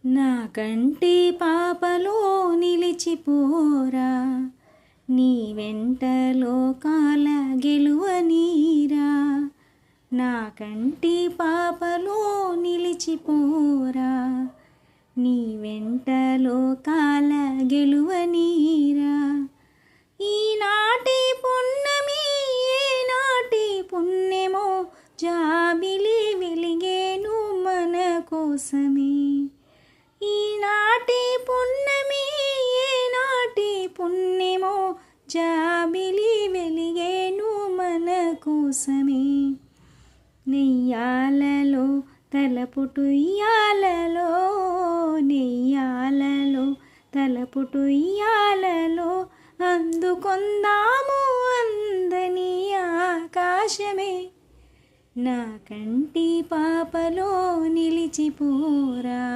నా కంటి పాపలో నిలిచిపోరా, నీ వెంట లోకాల గెలువనీరా. నా కంటి పాపలో నిలిచిపోరా, నీ వెంట లోకాల గెలువనీరా. ఈనాటి పున్నమి ఏనాటి పుణ్యమో, జాబిలి వెలిగేను మన కోసమే. ఈనాటి పున్నమి ఏనాటి పుణ్యమో, జాబిలి వెలిగేను మన కోసమే. నెయ్యాలలో తలపుటుయ్యాలలో, నెయ్యాలలో తలపుటుయ్యాలలో, అందుకొందాము అందని ఆకాశమే. నా కంటి పాపలో నిలిచిపోరా.